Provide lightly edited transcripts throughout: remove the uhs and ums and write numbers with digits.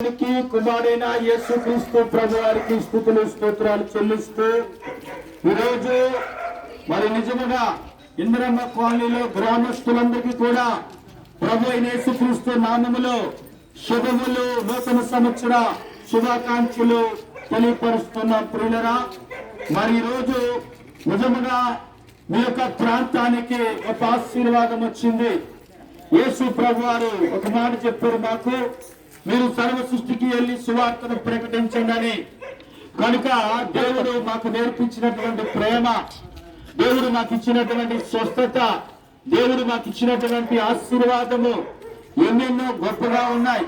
కుమారుడైన యేసుక్రీస్తు ప్రభువారికి స్తుతులు స్తోత్రాలు చెల్లిస్తూ ఈరోజు మరి నిజముగా ఇంద్రమ్మ కాలనీలో గ్రామస్తులందరికీ కూడా ప్రభు అయిన యేసుక్రీస్తు నామములో శుభములు, నూతన సంవత్సర శుభాకాంక్షలు తెలియపరుస్తున్న ప్రియులరా, మరి ఈరోజు నిజముగా మీ యొక్క ప్రాంతానికి ఒక ఆశీర్వాదం వచ్చింది. యేసు ప్రభు వారు ఒక మాట చెప్పారు, మాకు మీరు సర్వ సృష్టికి వెళ్ళి సువార్తను ప్రకటించండి అని. కనుక దేవుడు మాకు నేర్పించినటువంటి ప్రేమ, దేవుడు మాకు ఇచ్చినటువంటి స్వస్థత, దేవుడు మాకు ఇచ్చినటువంటి ఆశీర్వాదము ఎన్నెన్నో గొప్పగా ఉన్నాయి.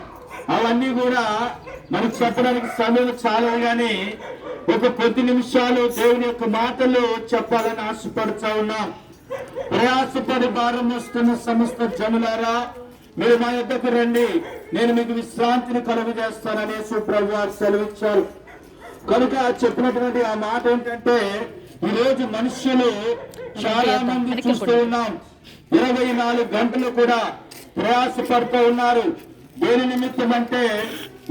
అవన్నీ కూడా మనకు చెప్పడానికి సమయం చాలదు, కానీ ఒక కొద్ది నిమిషాలు దేవుని యొక్క మాటలు చెప్పాలని ఆశపడుతూ ఉన్నాం. ప్రయాసపడి భారం వస్తున్న సమస్త జనులారా, మీరు మా యొద్దకు రండి, నేను మీకు విశ్రాంతిని కలుగు చేస్తానని యేసు ప్రభు వారు సెలవిచ్చారు. కనుక చెప్పినటువంటి ఆ మాట ఏంటంటే, ఈరోజు మనుష్యులు చాలా మంది చూస్తూ ఉన్నాం, 24 గంటలు కూడా ప్రయాసపడుతూ ఉన్నారు. దేని నిమిత్తం అంటే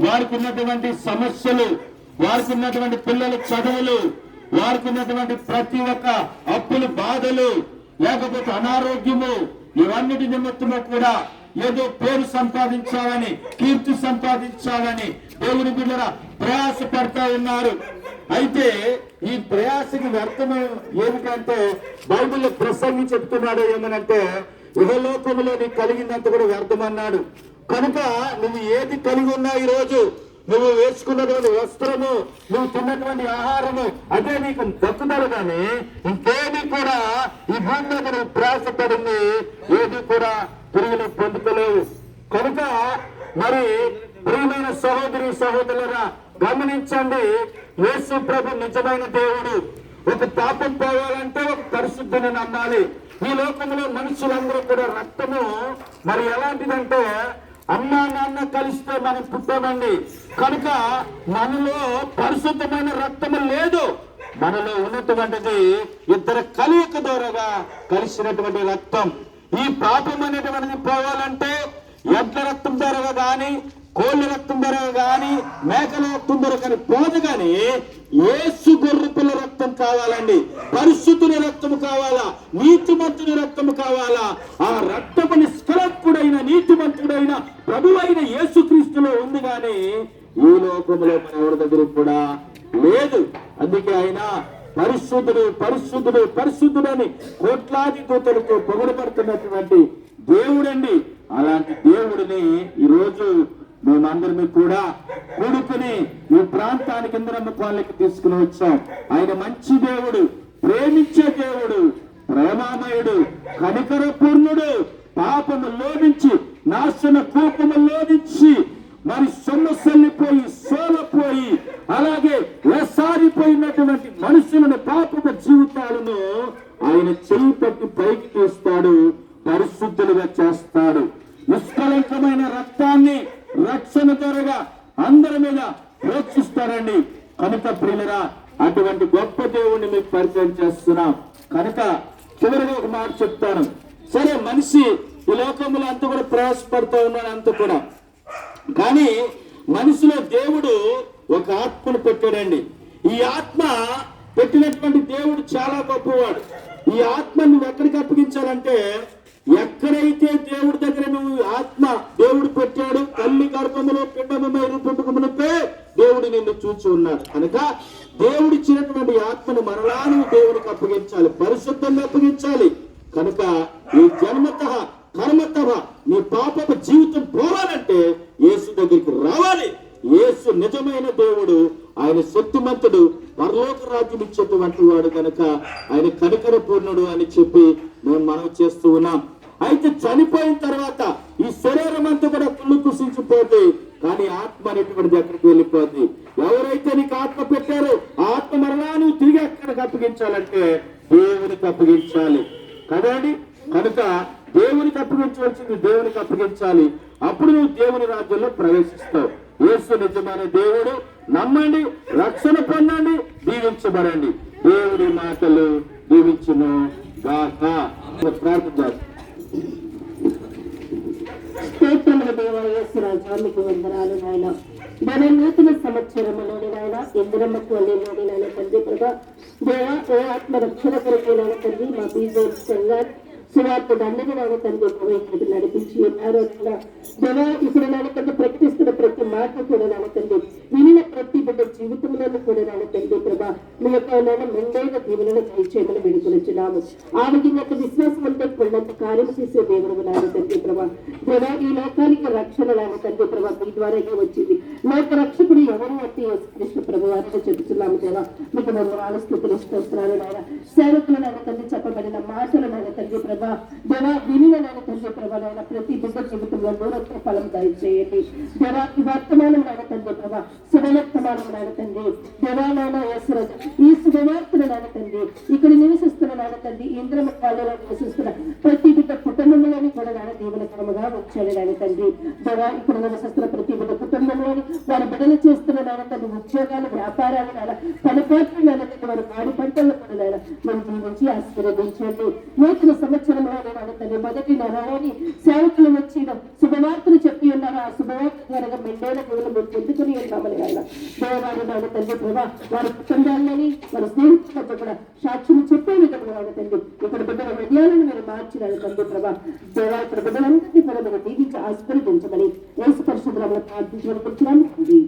వారికి ఉన్నటువంటి సమస్యలు, వారికి ఉన్నటువంటి పిల్లల చదువులు, వారికి ఉన్నటువంటి ప్రతి ఒక్క అప్పులు, బాధలు, లేకపోతే అనారోగ్యము, ఇవన్నిటి నిమిత్తము కూడా ఏదో పేరు సంపాదించాలని, కీర్తి సంపాదించాలని దేవుని బిడ్డల ప్రయాస పడతా ఉన్నారు. అయితే ఈ ప్రయాసకి వ్యర్థం ఏమిటంటే, బైబిల్లో ప్రసంగి చెప్తున్నాడు ఏమనంటే, ఇహలోకములో నీకు కలిగినంత కూడా వ్యర్థమన్నాడు. కనుక నువ్వు ఏది కలిగి ఉన్నా ఈరోజు నువ్వు వేసుకున్నటువంటి వస్త్రము, నువ్వు తిన్నటువంటి ఆహారము, అదే నీకు దక్కుతారు. కానీ ఇంకేది కూడా ఈ భూమి మీద నువ్వు ప్రయాసపడింది ఏది కూడా తిరిగి పొందుకోలేవు. కనుక మరి ప్రియమైన సహోదరి సహోదరులరా, గమనించండి, యేసు ప్రభు నిజమైన దేవుడు. ఒక పాపం పోవాలంటే ఒక పరిశుద్ధిని నమ్మాలి. ఈ లోకంలో మనుషులందరూ కూడా రక్తము మరి ఎలాంటిదంటే, అమ్మా నాన్న కలిస్తే మనం పుట్టామండి. కనుక మనలో పరిశుద్ధమైన రక్తము లేదు. మనలో ఉన్నటువంటిది ఇద్దరు కలియక ద్వారాగా కలిసినటువంటి రక్తం. ఈ పాపం అనేటువంటిది పోవాలంటే ఎడ్ల రక్తం ద్వారా కానీ, కోళ్ళ రక్తం ద్వారా కానీ, మేకల రక్తం ద్వారా కానీ పోదు. కానీ యేసు గొర్రె పిల్ల రక్తం కావాలండి. పరిశుద్ధుని రక్తము కావాలా, నీతిమంతుని రక్తము కావాలా. ఆ రక్తము నిష్కలంకుడైన నీతిమంతుడైన ప్రభువైన యేసుక్రీస్తులో ఉంది. కానీ ఈ లోకంలో మన ఎవరి దగ్గర కూడా లేదు. అందుకే ఆయన పరిశుద్ధుడు, పరిశుద్ధుడు, పరిశుద్ధుడని కోట్లాది దూతలతో పొగడబడుతున్నటువంటి దేవుడండి. అలాంటి దేవుడిని ఈరోజు మేమందరినీ కూడా కొడుకుని ఈ ప్రాంతానికి ఇంద్రమ్మ కాలనీకి తీసుకుని వచ్చాం. ఆయన మంచి దేవుడు, ప్రేమించే దేవుడు, ప్రేమామయుడు, కనికర పూర్ణుడు. పాపములో నుంచి, నాశన కూపములో నుంచి మరి సొమ్మసల్లిపోయి, సోలపోయి, అలాగే వేసారిపోయినటువంటి మనుషులను, పాపపు జీవితాలను ఆయన చెయ్యి పట్టి పైకి తీస్తాడు, పరిశుద్ధులుగా చేస్తాడు. నిష్కలంకమైన రక్తాన్ని రక్షణ త్వరగా అందరి మీద ప్రోక్షిస్తారండి. కనుక ప్రియులరా, అటువంటి గొప్ప దేవుణ్ణి మీకు పరిచయం చేస్తున్నాం. కనుక చివరిగా ఒక మాట చెప్తాను. సరే, మనిషి ఈ లోకంలో అంతా కూడా ప్రయాసపడుతూ ఉన్నాడు, అంత కూడా. కానీ మనిషిలో దేవుడు ఒక ఆత్మను పెట్టాడండి. ఈ ఆత్మ పెట్టినటువంటి దేవుడు చాలా గొప్పవాడు. ఈ ఆత్మ నువ్వు ఎక్కడికి అప్పగించాలంటే, ఎక్కడైతే దేవుడి దగ్గర నువ్వు ఆత్మ దేవుడు పెట్టాడు, తల్లి గర్భములో పిండమై రూపుమునపే దేవుడు నిన్ను చూచి ఉన్నాడు. కనుక దేవుడిచ్చినటువంటి ఆత్మను మరలా నువ్వు దేవుడికి అప్పగించాలి, పరిశుద్ధంగా అప్పగించాలి. కనుక ఈ జన్మత కర్మత నీ పాపపు జీవితం పోవాలంటే యేసు దగ్గరికి రావాలి. యేసు నిజమైన దేవుడు, ఆయన శక్తిమంతుడు, పరలోక రాజ్యం ఇచ్చేటువంటి వాడు. కనుక ఆయన కనికర పూర్ణుడు అని చెప్పి మేము మనం చేస్తూ ఉన్నాం. అయితే చనిపోయిన తర్వాత ఈ శరీరం అంతా కూడా కుళ్ళు కుసించిపోతుంది, కానీ ఆత్మ అనేటువంటిది ఎక్కడికి వెళ్ళిపోద్ది. ఎవరైతే నీకు ఆత్మ పెట్టారో ఆ ఆత్మ మరలా నువ్వు తిరిగి ఎక్కడికి అప్పగించాలంటే దేవునికి అప్పగించాలి కదండి. కనుక దేవునికి అప్పగించవలసింది దేవునికి అప్పగించాలి. అప్పుడు నువ్వు దేవుని రాజ్యంలో ప్రవేశిస్తావు. యేసు నిజమైన దేవుడు. నమ్మండి, రక్షణ పొందండి, దీవించబడండి. దేవుడి మాటలు దీవించును గాక. ప్రార్థన. స్తోత్రములు దేవా యేసు రాజా, మీకు వందనాలు నాయన. మన నూతన సంవత్సరంలోని నాయన ఇంద్రమ్మకు అల్లేలోని నాయన తండ్రి ప్రభా దేవా ఓ ఆత్మ రక్షణ కొరకే నాయన తండ్రి మా బీజేపీ సంఘాన్ని సువార్తను అందరూ నాయన తండ్రి ఇక్కడ నడిపించి ఉన్నారో దేవా ఇప్పుడు నాయన తండ్రి ప్రకటిస్తున్న ప్రతి మాట కూడా నాయన తండ్రి వినిన ప్రతి బిడ్డ జీవితంలో కూడా నాయన తండ్రి ప్రభా మీ యొక్క నాయన మెండైన దీవులను దయచేయమని వేడుకొనిచున్నాము. ఆ విధంగా విశ్వాసం అంటే కొండంత కార్యం చేసే దేవుడు నాయన తండ్రి ప్రభా దేవా ఈ లోకానికి రక్షణ నాయన తండ్రి ప్రభా మీ ద్వారా వచ్చింది. లోక రక్షకుడు ఎవరు అంటే కృష్ణ ప్రభు వారిని చెబుతున్నాము దేవా మీకు మనం స్థుతులు ఇస్తున్నాను నాయన సేవకులు నాయన తండ్రి చెప్పబడిన మాటలు నాయన తండ్రి ప్రభా దేవా వినిన నాయన తండ్రి ప్రభా నాయన ప్రతి బిడ్డ జీవితంలో నూరత్వ ఫలం దయచేయండి దేవా ఈ వర్తమానం నాయన తండ్రి ప్రభా శుభవర్తమానం నాయన తండ్రి దేవా నాయన యేసురాజు ఈ శుభవార్తలు నాయన తండ్రి ఇక్కడ నివసిస్తున్న నాయన తండ్రి ఇంద్రమ కాలంలో నివసిస్తున్న ప్రతి బిడ్డ కుటుంబంలోని కూడా నాయన దీవెనకరముగా వచ్చాడు నాయన తండ్రి దేవా ఇక్కడ నివసిస్తున్న ప్రతి బిడ్డ కుటుంబంలోని వారి బిడ్డలు చేస్తున్న నాయన తండ్రి ఉద్యోగాలు వ్యాపారాలు నాయన పనిపాట్లు నాయన తండ్రి వారి పాడి పంటల్లో కూడా నాయన మనం జీవించి ఆశీర్వదించండి. నూతన సంవత్సరంలో నాయన తండ్రి మొదటి నెలలోని సేవకులు వచ్చి శుభవార్తలు చెప్పి ఉన్నారు. ఆ శుభవార్త ద్వారా మెండైన దేవులు మేము పొందుకుని ఉన్నామని ఆయన దేవారి నాయన తండ్రి ప్రభా వారి కుటుంబాలని వారి స్నేహితులతో కూడా సాక్షులు చెప్పే విధంగా నాయన తండ్రి ఇక్కడ బిడ్డల హృదయాలను మీరు మార్చినారు తండ్రి ప్రభా దేవా ఇక్కడ బిడ్డలందరినీ కూడా మీరు దీవించి ఆశీర్వదించమని యేసు పరిశుద్ధులను ప్రార్థించమని